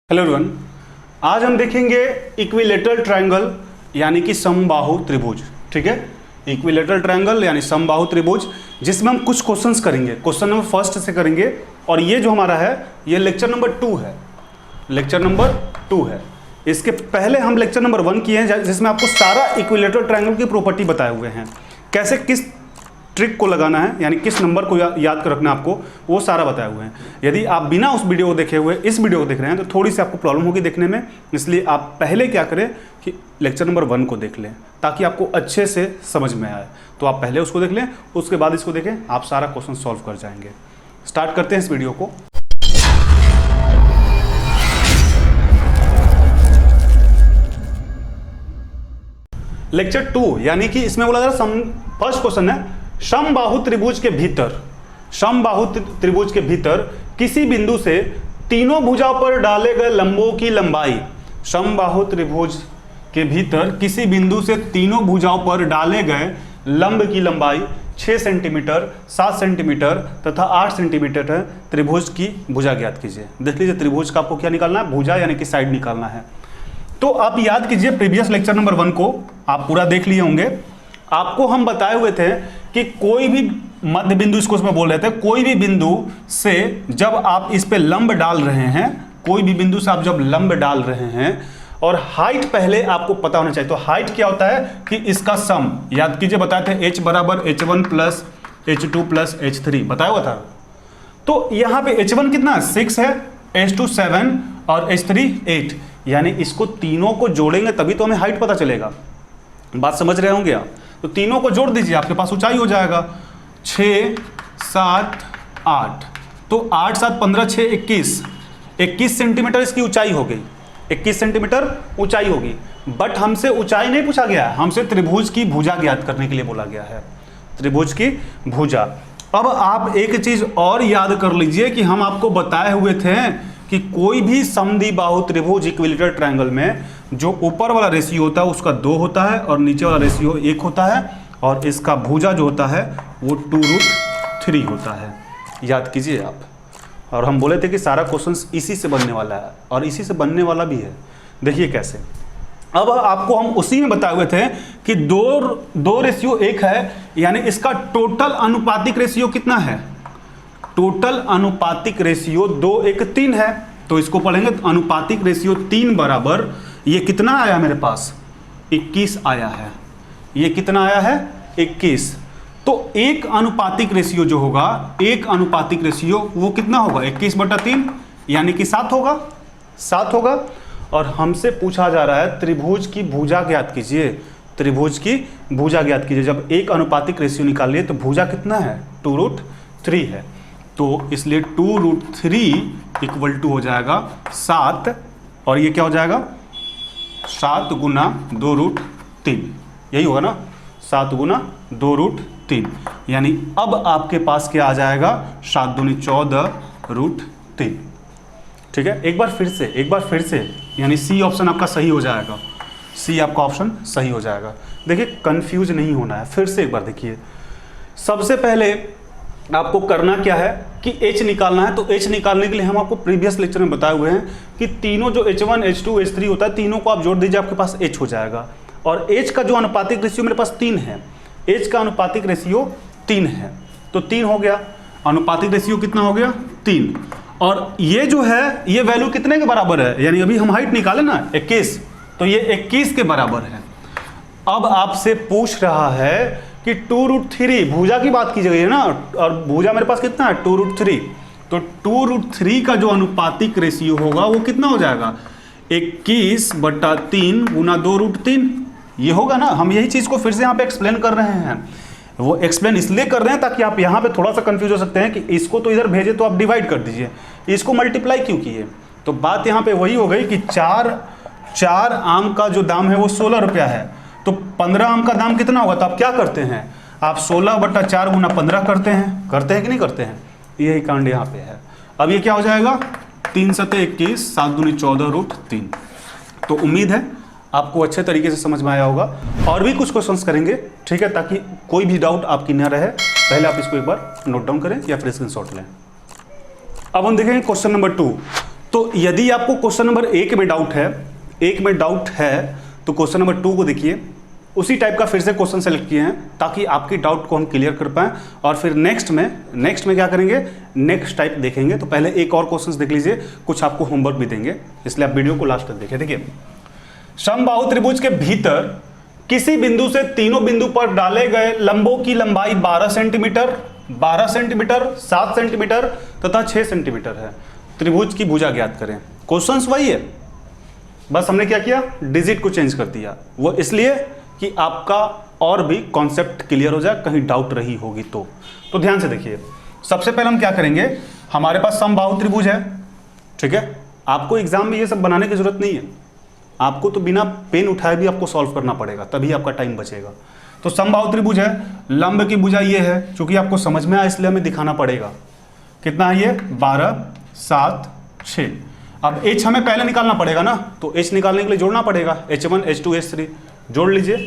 Hello everyone, आज हम देखेंगे इक्विलेटरल ट्रायंगल यानी कि समबाहु त्रिभुज। ठीक है, इक्विलेटरल ट्रायंगल यानी समबाहु त्रिभुज, जिसमें हम कुछ क्वेश्चंस करेंगे। क्वेश्चन नंबर फर्स्ट से करेंगे और ये जो हमारा है ये लेक्चर नंबर 2 है। लेक्चर नंबर 2 है। इसके पहले हम लेक्चर नंबर 1 किए हैं जिसमें आपको सारा इक्विलेटरल ट्रायंगल की प्रॉपर्टी बताए हुए हैं, कैसे किस ट्रिक को लगाना है यानी किस नंबर को याद कर रखना है आपको, वो सारा बताए हुए हैं। यदि आप बिना उस वीडियो को देखे हुए इस वीडियो को देख रहे हैं तो थोड़ी सी आपको प्रॉब्लम होगी देखने में, इसलिए आप पहले क्या करें कि लेक्चर नंबर 1 को देख लें ताकि आपको अच्छे से समझ में आए। तो आप पहले उसको देख लें, उसके बाद इसको देखें, आप सारा क्वेश्चन सॉल्व कर जाएंगे। स्टार्ट करते हैं इस वीडियो को। लेक्चर 2 यानी कि इसमें बोला जा रहा है फर्स्ट क्वेश्चन है समबाहु त्रिभुज के भीतर, समबाहु त्रिभुज के भीतर किसी बिंदु से तीनों भुजाओं पर डाले गए लंबों की लंबाई, समबाहु त्रिभुज के भीतर किसी बिंदु से तीनों भुजाओं पर डाले गए लंब की लंबाई 6 सेंटीमीटर, 7 सेंटीमीटर तथा 8 सेंटीमीटर है। त्रिभुज की भुजा ज्ञात कीजिए। देख लीजिए त्रिभुज का आपको क्या निकालना है, भुजा यानी कि साइड निकालना है। तो आप याद कीजिए प्रीवियस लेक्चर नंबर 1 को आप पूरा देख लिए होंगे। आपको हम बताए हुए थे कि कोई भी मध्य बिंदु, इसको इसमें बोल रहे थे, कोई भी बिंदु से जब आप इस पे लंब डाल रहे हैं, कोई भी बिंदु से आप जब लंब डाल रहे हैं और हाइट पहले आपको पता होना चाहिए। तो हाइट क्या होता है कि इसका सम याद कीजिए, बताए थे h बराबर h1 plus h2 plus h3 बताया हुआ था। तो यहाँ पे h1 कितना 6 है, h2 7 और h3 8, यानी इसको तीनों को जोड़ेंगे तभी तो हमें हाइट पता चलेगा। बात समझ रहे होंगे आप? तो तीनों को जोड़ दीजिए, आपके पास ऊंचाई हो जाएगा 6 7 8। तो 8 7 15 6 21 सेंटीमीटर इसकी ऊंचाई हो गई, 21 सेंटीमीटर ऊंचाई होगी। बट हमसे ऊंचाई नहीं पूछा गया है, हमसे त्रिभुज की भुजा ज्ञात करने के लिए बोला गया है, त्रिभुज की भुजा। अब आप एक चीज और याद कर लीजिए कि हम आपको बताए हुए थे कि कोई भी समद्विबाहु त्रिभुज इक्विलेटरल ट्रायंगल में जो ऊपर वाला रेशियो होता है उसका 2 होता है और नीचे वाला रेशियो 1 होता है, और इसका भुजा जो होता है वो 2√3 होता है। याद कीजिए आप। और हम बोले थे कि सारा क्वेश्चन इसी से बनने वाला है और इसी से बनने वाला भी है। देखिए कैसे। अब आपको हम उसी में बताए हुए थे कि 2 रेशियो 1 है, यानी इसका टोटल अनुपातिक रेशियो कितना है, टोटल अनुपातिक रेशियो 2 1 3 है। तो इसको पढ़ेंगे तो अनुपातिक रेशियो 3 बराबर, ये कितना आया मेरे पास 21 आया है। ये कितना आया है 21। तो एक अनुपातिक रेशियो जो होगा, एक अनुपातिक रेशियो वो कितना होगा 21/3 यानी कि 7 होगा, 7 होगा। और हमसे पूछा जा रहा है त्रिभुज की भुजा ज्ञात कीजिए, त्रिभुज की भुजा ज्ञात कीजिए। जब एक अनुपातिक रेशियो निकालिए तो भुजा कितना है 2√3 है। तो इसलिए 2√3 इक्वल टू हो जाएगा 7, और ये क्या हो जाएगा 7 गुना 2√3, यही होगा ना, 7 गुना 2√3। यानी अब आपके पास क्या आ जाएगा 7 दूनी 14√3। ठीक है, एक बार फिर से यानी सी ऑप्शन आपका सही हो जाएगा, सी आपका ऑप्शन सही हो जाएगा। देखिए कंफ्यूज नहीं होना है, फिर से एक बार देखिए। सबसे पहले आपको करना क्या है कि h निकालना है। तो h निकालने के लिए हम आपको प्रीवियस लेक्चर में बताए हुए हैं कि तीनों जो h1 h2 h3 होता है, तीनों को आप जोड़ दीजिए, आपके पास h हो जाएगा। और h का जो अनुपातिक रेशियो मेरे पास 3 है, h का अनुपातिक रेशियो 3 है, तो 3 हो गया। अनुपातिक रेशियो कितना हो गया 3। और ये जो है ये वैल्यू कितने के बराबर है, यानी अभी हम हाइट निकाले ना 21, तो ये 21 के बराबर है। अब आपसे पूछ रहा है कि 2√3 भुजा की बात की गई है ना, और भुजा मेरे पास कितना है 2√3। तो 2√3 का जो अनुपातिक रेशियो होगा वो कितना हो जाएगा 21/3 गुना 2√3, ये होगा ना। हम यही चीज़ को फिर से यहाँ पे एक्सप्लेन कर रहे हैं। वो एक्सप्लेन इसलिए कर रहे हैं ताकि आप यहाँ पे थोड़ा सा कंफ्यूज हो सकते हैं कि इसको तो इधर भेजे तो आप डिवाइड कर दीजिए, इसको मल्टीप्लाई क्यों किए। तो बात यहाँ पे वही हो गई कि 4 आम का जो दाम है वो 16 रुपया है, तो 15 आम का दाम कितना होगा। तो आप क्या करते हैं, आप 16/4 गुना 15 करते हैं कि नहीं करते हैं, यही कांड यहाँ पे है। अब ये क्या हो जाएगा 3 7 21, 7 दूनी 14√3। तो उम्मीद है आपको अच्छे तरीके से समझ में आया होगा। और भी कुछ क्वेश्चंस करेंगे, ठीक है, ताकि कोई भी डाउट आपकी न रहे। पहले आप इसको एक बार नोट डाउन करें या फिर स्क्रीनशॉट लें। अब हम देखेंगे क्वेश्चन नंबर 2। तो यदि आपको क्वेश्चन नंबर 1 में डाउट है तो क्वेश्चन नंबर 2 को देखिए, उसी टाइप का फिर से क्वेश्चन सेलेक्ट किए हैं ताकि आपकी डाउट को हम क्लियर कर पाएं और फिर नेक्स्ट में क्या करेंगे, नेक्स्ट टाइप देखेंगे। तो पहले एक और क्वेश्चन देख लीजिए, कुछ आपको होमवर्क भी देंगे, इसलिए आप वीडियो को लास्ट तक देखिए। देखिए, समबाहु त्रिभुज के भीतर किसी बिंदु से तीनों बिंदु पर डाले गए लंबों की लंबाई 12 सेंटीमीटर, 7 सेंटीमीटर तथा 6 सेंटीमीटर है। त्रिभुज की भुजा ज्ञात करें। क्वेश्चंस वही है, बस हमने क्या किया, डिजिट को चेंज कर दिया। वो इसलिए कि आपका और भी कॉन्सेप्ट क्लियर हो जाए, कहीं डाउट रही होगी तो ध्यान से देखिए। सबसे पहले हम क्या करेंगे, हमारे पास समबाहु त्रिभुज है, ठीक है। आपको एग्जाम में ये सब बनाने की जरूरत नहीं है, आपको तो बिना पेन उठाए भी आपको सॉल्व करना पड़ेगा, तभी आपका टाइम बचेगा। तो समबाहु त्रिभुज है, लंब की भुजा ये है, चूंकि आपको समझ में आया इसलिए हमें दिखाना पड़ेगा। कितना है ये, 12, 7, 6। अब h हमें पहले निकालना पड़ेगा ना, तो h निकालने के लिए जोड़ना पड़ेगा, h1 h2 h3 जोड़ लीजिए।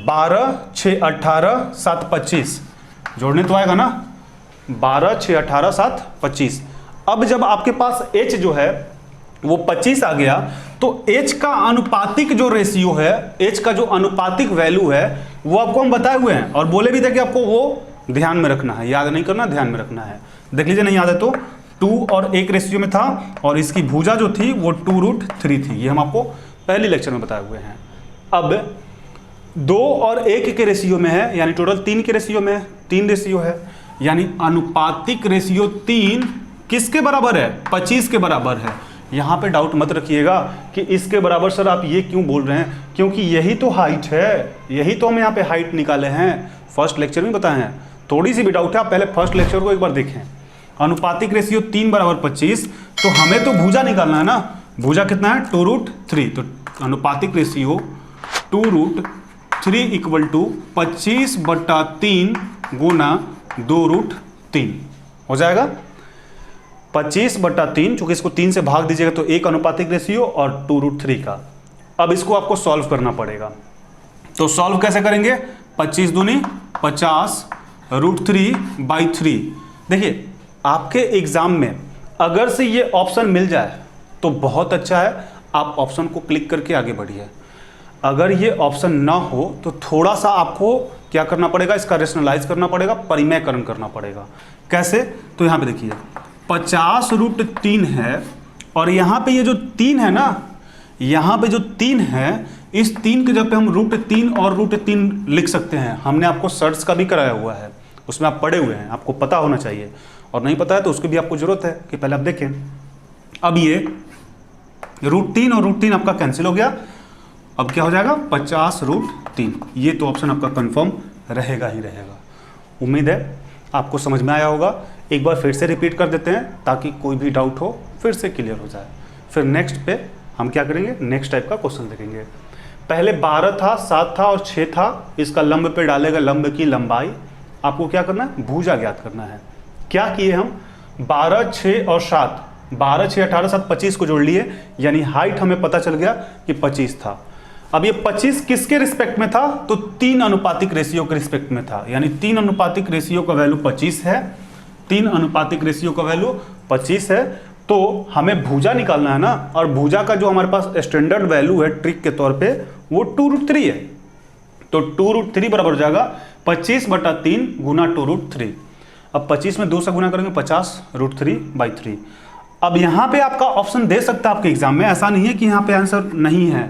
12, 6, 18, 7, 25 जोड़ने तो आएगा ना, 12, 6, 18, 7, 25। अब जब आपके पास h जो है वो 25 आ गया, तो h का अनुपातिक जो रेशियो है, h का जो अनुपातिक वैल्यू है वो आपको हम बताए हुए हैं और बोले भी थे कि आपको वो ध्यान में रखना है, याद नहीं करना, ध्यान में रखना है। देख लीजिए, नहीं याद है तो 2 और 1 रेशियो में था और इसकी भुजा जो थी वो 2√3 थी, ये हम आपको पहले लेक्चर में बताए हुए हैं। अब 2 और 1 के रेशियो में है, यानी टोटल 3 के रेशियो में है, 3 रेशियो है, यानी अनुपातिक रेशियो 3 किसके बराबर है, 25 के बराबर है। यहाँ पे डाउट मत रखिएगा कि इसके बराबर सर आप ये क्यों बोल रहे हैं, क्योंकि यही तो हाइट है, यही तो हम यहाँ पे हाइट निकाले हैं, फर्स्ट लेक्चर में बताए हैं। थोड़ी सी भी डाउट है, आप पहले फर्स्ट लेक्चर को एक बार देखें। अनुपातिक रेशियो 3 बराबर 25, तो हमें तो भुजा निकालना है ना, भुजा कितना है, 2√3, तो अनुपातिक रेशियो 2√3 इक्वल टू 25/3 गुना 2√3 हो जाएगा। 25/3, चूंकि इसको 3 से भाग दीजिएगा तो एक अनुपातिक रेशियो और 2√3 का। अब इसको आपको सॉल्व करना पड़ेगा, तो सॉल्व कैसे करेंगे, 25 दूनी 50 √3/3। देखिए, आपके एग्जाम में अगर से ये ऑप्शन मिल जाए तो बहुत अच्छा है, आप ऑप्शन को क्लिक करके आगे बढ़िए। अगर ये ऑप्शन ना हो तो थोड़ा सा आपको क्या करना पड़ेगा, इसका रेशनलाइज करना पड़ेगा, परिमेयकरण करना पड़ेगा। कैसे, तो यहाँ पे देखिए 50√3 है और यहाँ पे ये जो 3 है ना, यहाँ पे जो 3 है, इस 3 के जब पे हम √3 और √3 लिख सकते हैं। हमने आपको सर्च का भी कराया हुआ है, उसमें आप पढ़े हुए हैं, आपको पता होना चाहिए, और नहीं पता है तो उसकी भी आपको जरूरत है कि पहले आप देखें। अब ये √3 और √3 आपका कैंसिल हो गया, अब क्या हो जाएगा, 50√3। ये तो ऑप्शन आपका कंफर्म रहेगा ही रहेगा। उम्मीद है आपको समझ में आया होगा। एक बार फिर से रिपीट कर देते हैं ताकि कोई भी डाउट हो फिर से क्लियर हो जाए। फिर नेक्स्ट पे हम क्या करेंगे, नेक्स्ट टाइप का क्वेश्चन देखेंगे। पहले 12 था, 7 था और 6 था, इसका लंब पे डालेगा लंब की लंबाई। आपको क्या करना है, भुजा ज्ञात करना है। क्या किए हम, 12, 6 और 7, 12, 6, 18, 7, 25 को जोड़ लिए, यानी हाइट हमें पता चल गया कि 25 था। अब ये 25 किसके रिस्पेक्ट में था, तो 3 अनुपातिक रेशियो के रिस्पेक्ट में था, यानी 3 अनुपातिक रेशियो का वैल्यू 25 है, 3 अनुपातिक रेशियो का वैल्यू 25 है। तो हमें भुजा निकालना है ना, और भुजा का जो हमारे पास स्टैंडर्ड वैल्यू है ट्रिक के तौर पे वो 2√3 है। तो 2√3 बराबर हो जाएगा 25/3 गुना 2√3। अब 25 में 2 से गुना करेंगे 50√3/3। अब यहाँ पे आपका ऑप्शन दे सकता है आपके एग्जाम में, ऐसा नहीं है कि यहाँ पे आंसर नहीं है।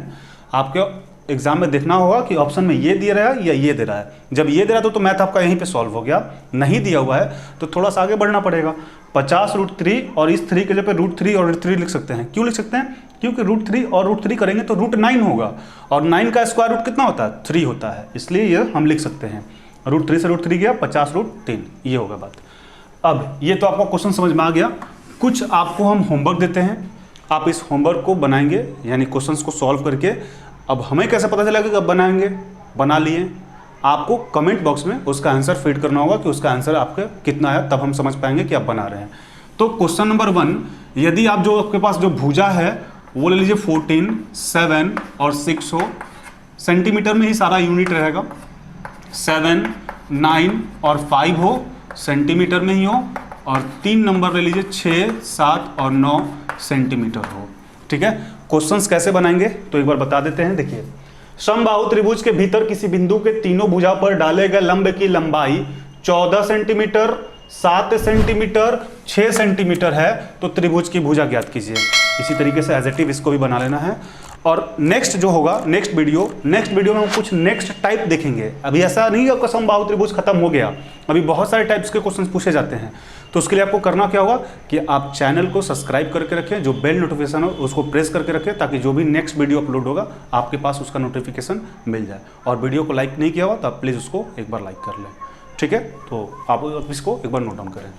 आपके एग्जाम में देखना होगा कि ऑप्शन में ये दे रहा है या ये दे रहा है। जब ये दे रहा है तो मैथ आपका यहीं पे सॉल्व हो गया, नहीं दिया हुआ है तो थोड़ा सा आगे बढ़ना पड़ेगा। 50√3 और इस 3 के जगह पे √3 और √3 लिख सकते हैं। क्यों लिख सकते हैं, क्योंकि √3 और √3 करेंगे तो √9 होगा, और 9 का स्क्वायर रूट कितना होता है, 3 होता है, इसलिए ये हम लिख सकते हैं। √3 से √3 गया 50√3, ये होगा बात। अब ये तो आपका क्वेश्चन समझ में आ गया। कुछ आपको हम होमवर्क देते हैं, आप इस होमवर्क को बनाएंगे, यानी क्वेश्चंस को सॉल्व करके। अब हमें कैसे पता चलेगा कि अब बनाएंगे, बना लिए, आपको कमेंट बॉक्स में उसका आंसर फीड करना होगा कि उसका आंसर आपके कितना है, तब हम समझ पाएंगे कि आप बना रहे हैं। तो क्वेश्चन नंबर 1, यदि आप जो आपके पास जो भुजा है वो ले लीजिए 14, 7 और 6 हो, सेंटीमीटर में ही सारा यूनिट रहेगा। 7, 9 और 5 हो, सेंटीमीटर में ही हो, और 3 नंबर ले लीजिए 6, 7 और 9 सेंटीमीटर हो। ठीक है, क्वेश्चंस कैसे बनाएंगे तो एक बार बता देते हैं। देखिए, समबाहु त्रिभुज के भीतर किसी बिंदु के तीनों भुजा पर डाले गए लंब की लंबाई 14 सेंटीमीटर, 7 सेंटीमीटर, 6 सेंटीमीटर है, तो त्रिभुज की भुजा ज्ञात कीजिए। इसी तरीके से एज इट इज इसको भी बना लेना है। और नेक्स्ट जो होगा, नेक्स्ट वीडियो में हम कुछ नेक्स्ट टाइप देखेंगे। अभी ऐसा नहीं है कि समबाहु त्रिभुज खत्म हो गया, अभी बहुत सारे टाइप्स के क्वेश्चन पूछे जाते हैं। तो उसके लिए आपको करना क्या होगा कि आप चैनल को सब्सक्राइब करके रखें, जो बेल नोटिफिकेशन हो उसको प्रेस करके रखें, ताकि जो भी नेक्स्ट वीडियो अपलोड होगा आपके पास उसका नोटिफिकेशन मिल जाए। और वीडियो को लाइक नहीं किया हुआ तो आप प्लीज़ उसको एक बार लाइक कर लें। ठीक है, तो आप इसको एक बार नोट डाउन करें।